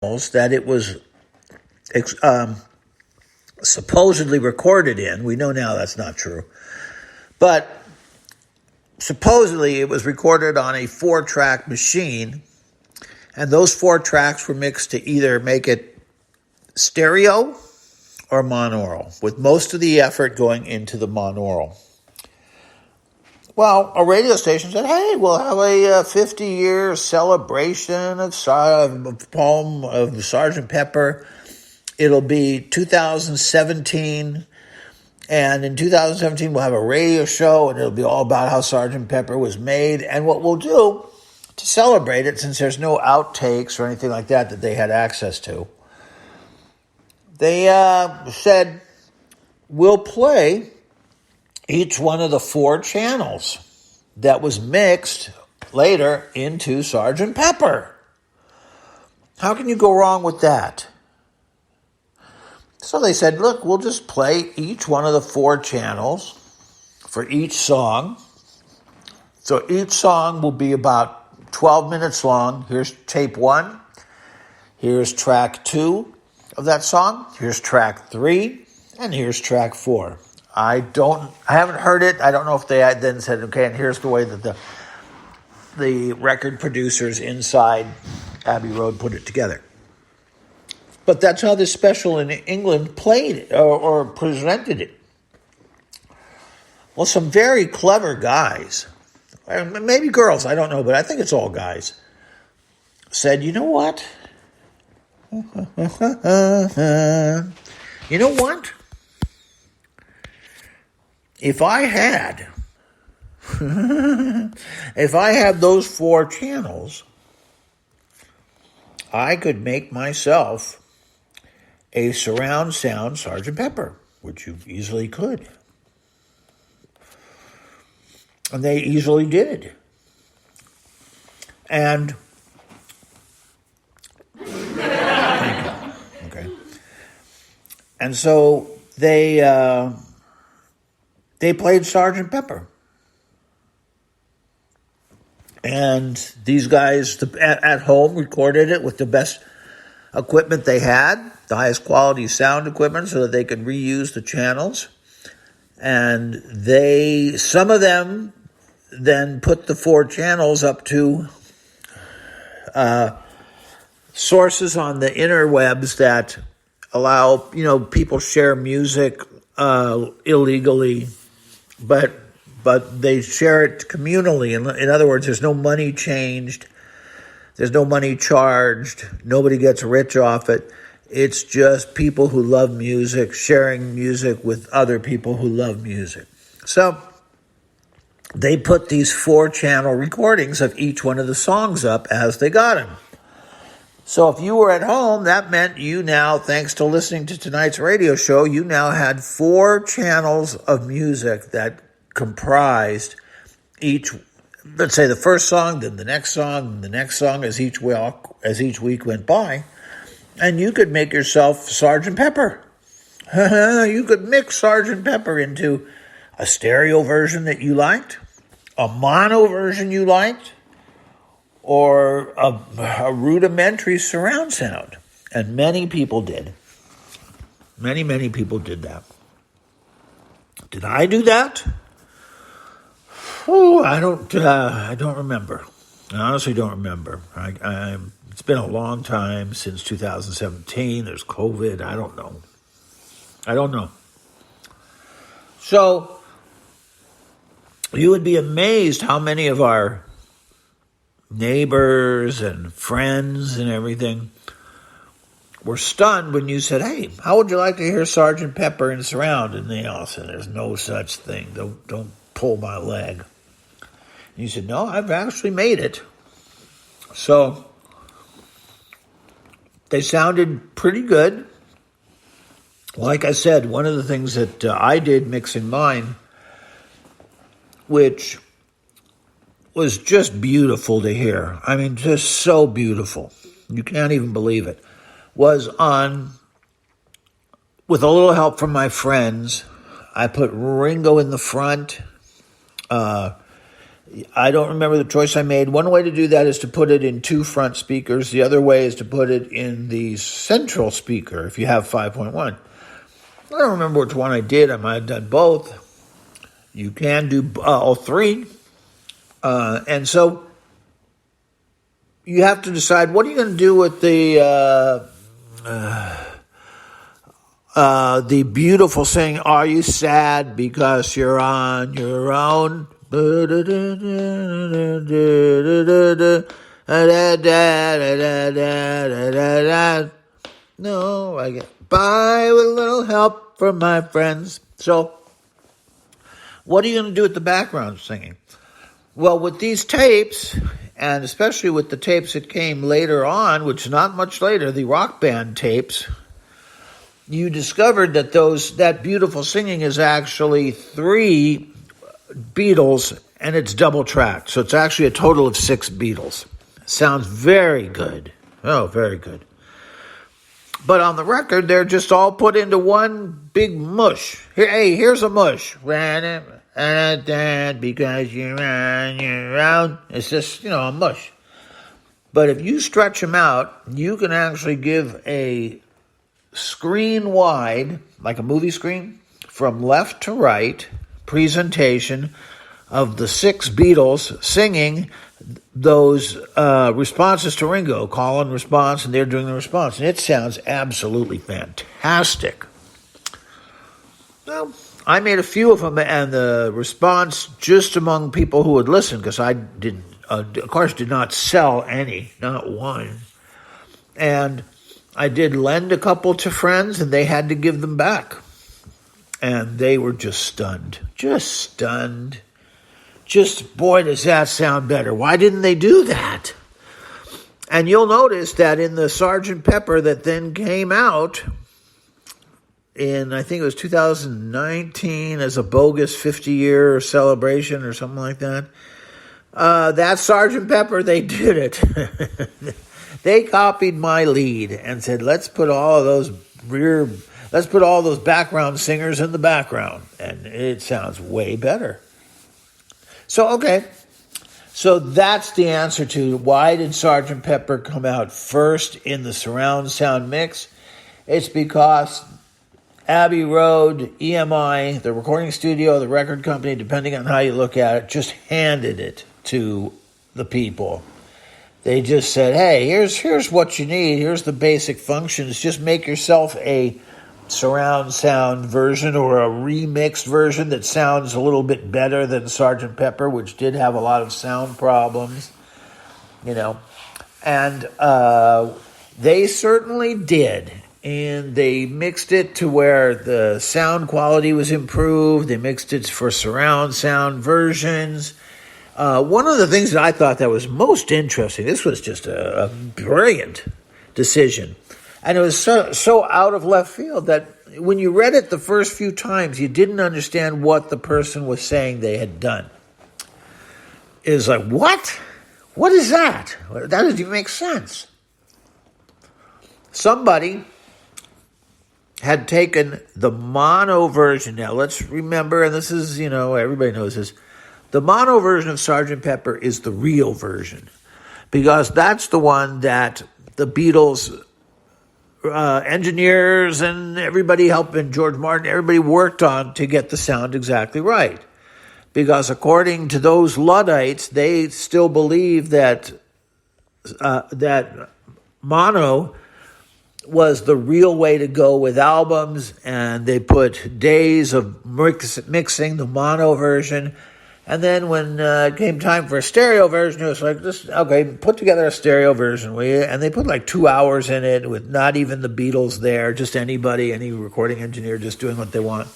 that it was supposedly recorded in. We know now that's not true. But supposedly it was recorded on a 4-track machine, and those 4 tracks were mixed to either make it stereo or monaural, with most of the effort going into the monaural. Well, a radio station said, hey, we'll have a 50-year celebration of poem of Sgt. Pepper. It'll be 2017, and in 2017 we'll have a radio show, and it'll be all about how Sgt. Pepper was made. And what we'll do to celebrate it, since there's no outtakes or anything like that they had access to, they said, we'll play each one of the 4 channels that was mixed later into Sgt. Pepper. How can you go wrong with that? So they said, look, we'll just play each one of the 4 channels for each song. So each song will be about 12 minutes long. Here's tape 1. Here's track 2 of that song. Here's track 3. And here's track 4. I haven't heard it. I don't know if they had then said, okay, and here's the way that the record producers inside Abbey Road put it together. But that's how this special in England played it or presented it. Well, some very clever guys, maybe girls, I don't know, but I think it's all guys, said, you know what? You know what? If I had those 4 channels, I could make myself a surround sound Sgt. Pepper, which you easily could. And they easily did. And okay. And so they played Sgt. Pepper. And these guys at home recorded it with the best equipment they had, the highest quality sound equipment, so that they could reuse the channels. And some of them then put the 4 channels up to sources on the interwebs that allow, people share music illegally, but they share it communally. In other words, there's no money changed. There's no money charged. Nobody gets rich off it. It's just people who love music sharing music with other people who love music. So they put these 4-channel recordings of each one of the songs up as they got them. So if you were at home, that meant you now, thanks to listening to tonight's radio show, you now had 4 channels of music that comprised each, let's say the first song, then the next song, and the next song as each week went by. And you could make yourself Sgt. Pepper. You could mix Sgt. Pepper into a stereo version that you liked, a mono version you liked, or a rudimentary surround sound. And many people did. Many people did that. Did I do that? Oh, I don't remember. I honestly don't remember. It's been a long time since 2017. There's COVID. I don't know. So you would be amazed how many of our neighbors and friends and everything were stunned when you said, hey, how would you like to hear Sgt. Pepper in surround? And they all said, there's no such thing. Don't pull my leg. And you said, no, I've actually made it. So they sounded pretty good. Like I said, one of the things that I did mixing mine, which was just beautiful to hear, I mean, just so beautiful, you can't even believe it, was with a little help from my friends, I put Ringo in the front, I don't remember the choice I made. One way to do that is to put it in 2 front speakers. The other way is to put it in the central speaker if you have 5.1. I don't remember which one I did. I might have done both. You can do all 3. And so you have to decide, what are you going to do with the beautiful singing, "Are you sad because you're on your own?" No, I get by with a little help from my friends. So, what are you going to do with the background singing? Well, with these tapes, and especially with the tapes that came later on, which is not much later, the Rockband tapes, you discovered that that beautiful singing is actually 3 Beatles, and it's double tracked. So it's actually a total of 6 Beatles. Sounds very good. Oh, very good. But on the record, they're just all put into one big mush. Here's a mush. Because you're on your own. It's just, a mush. But if you stretch them out, you can actually give a screen wide, like a movie screen, from left to right, presentation of the 6 Beatles singing those responses to Ringo, call and response, and they're doing the response. And it sounds absolutely fantastic. Well, I made a few of them, and the response just among people who would listen, because I didn't, of course, did not sell any, not one. And I did lend a couple to friends, and they had to give them back. And they were just stunned. Just, boy, does that sound better. Why didn't they do that? And you'll notice that in the Sgt. Pepper that then came out in, I think it was 2019, as a bogus 50-year celebration or something like that, that Sgt. Pepper, they did it. They copied my lead and said, let's put all those background singers in the background. And it sounds way better. So, okay. So that's the answer to why did Sgt. Pepper come out first in the surround sound mix? It's because Abbey Road, EMI, the recording studio, the record company, depending on how you look at it, just handed it to the people. They just said, hey, here's what you need. Here's the basic functions. Just make yourself a surround sound version or a remixed version that sounds a little bit better than Sgt. Pepper, which did have a lot of sound problems, And they certainly did. And they mixed it to where the sound quality was improved. They mixed it for surround sound versions. One of the things that I thought that was most interesting, this was just a brilliant decision. And it was so out of left field that when you read it the first few times, you didn't understand what the person was saying they had done. It was like, what? What is that? That doesn't even make sense. Somebody had taken the mono version. Now, let's remember, and this is, everybody knows this, the mono version of Sgt. Pepper is the real version, because that's the one that the Beatles engineers and everybody helping George Martin, everybody worked on to get the sound exactly right. Because according to those Luddites, they still believe that that mono was the real way to go with albums, and they put days of mixing the mono version. And then when it came time for a stereo version, it was like, put together a stereo version, will you? And they put like 2 hours in it with not even the Beatles there, just anybody, any recording engineer just doing what they want.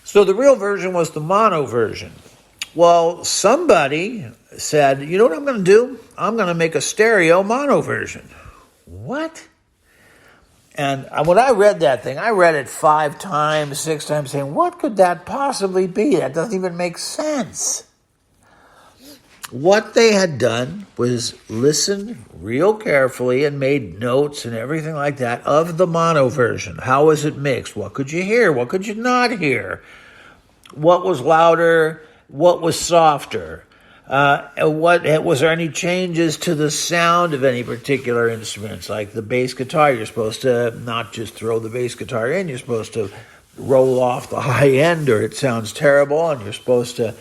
So the real version was the mono version. Well, somebody said, you know what I'm going to do? I'm going to make a stereo mono version. What? And when I read that thing, I read it 5 times, 6 times, saying, what could that possibly be? That doesn't even make sense. What they had done was listen real carefully and made notes and everything like that of the mono version. How was it mixed? What could you hear? What could you not hear? What was louder? What was softer? What was there any changes to the sound of any particular instruments? Like the bass guitar, you're supposed to not just throw the bass guitar in, you're supposed to roll off the high end or it sounds terrible, and you're supposed to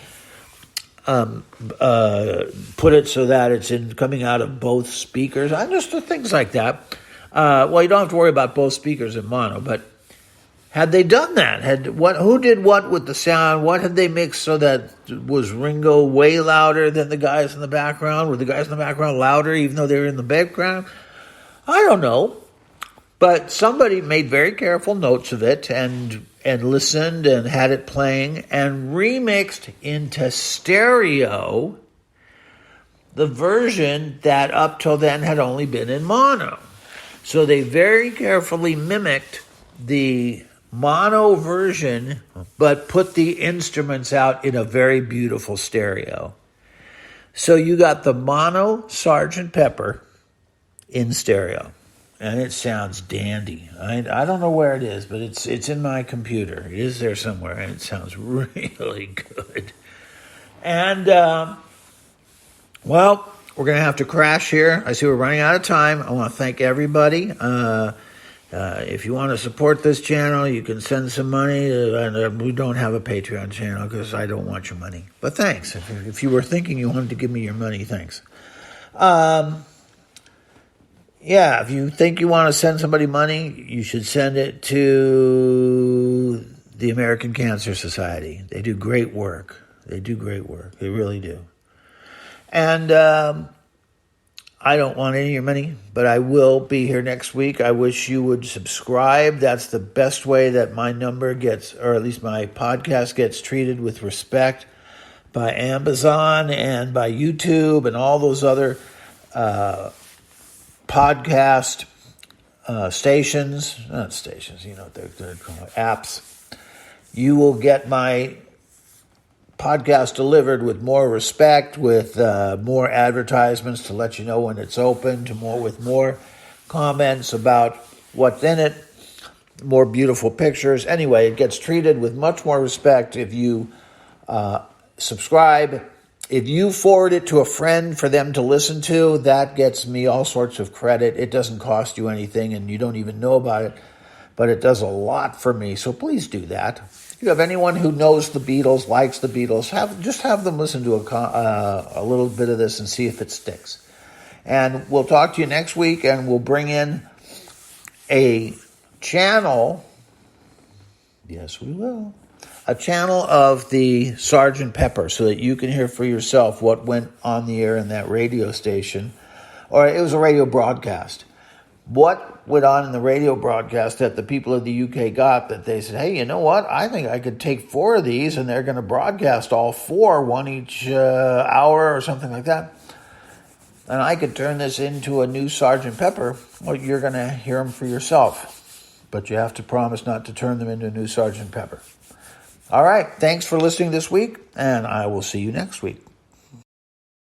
put it so that it's coming out of both speakers. Just things like that. You don't have to worry about both speakers in mono, but had they done that? Who did what with the sound? What had they mixed so that was Ringo way louder than the guys in the background? Were the guys in the background louder even though they were in the background? I don't know. But somebody made very careful notes of it and listened and had it playing and remixed into stereo the version that up till then had only been in mono. So they very carefully mimicked the mono version, but put the instruments out in a very beautiful stereo. So you got the mono Sgt Pepper in stereo, and it sounds dandy. I don't know where it is, but it's in my computer. It is there somewhere, and it sounds really good. And, we're going to have to crash here. I see we're running out of time. I want to thank everybody. If you want to support this channel, you can send some money. We don't have a Patreon channel because I don't want your money. But thanks. If you were thinking you wanted to give me your money, thanks. If you think you want to send somebody money, you should send it to the American Cancer Society. They do great work. They really do. And I don't want any of your money, but I will be here next week. I wish you would subscribe. That's the best way that my number gets, or at least my podcast gets treated with respect by Amazon and by YouTube and all those other podcast stations. Not stations, they're called apps. You will get my podcast delivered with more respect, with more advertisements to let you know when it's open, with more comments about what's in it, more beautiful pictures. Anyway, it gets treated with much more respect if you subscribe. If you forward it to a friend for them to listen to, that gets me all sorts of credit. It doesn't cost you anything, and you don't even know about it, but it does a lot for me, so please do that. If you have anyone who knows the Beatles, likes the Beatles, have them listen to a little bit of this and see if it sticks. And we'll talk to you next week, and we'll bring in a channel. Yes, we will. A channel of the Sgt Pepper so that you can hear for yourself what went on the air in that radio station. Or it was a radio broadcast. What went on in the radio broadcast that the people of the UK got that they said, hey, you know what? I think I could take 4 of these and they're going to broadcast all 4, one each hour or something like that. And I could turn this into a new Sgt Pepper. Well, you're going to hear them for yourself. But you have to promise not to turn them into a new Sgt Pepper. All right. Thanks for listening this week, and I will see you next week.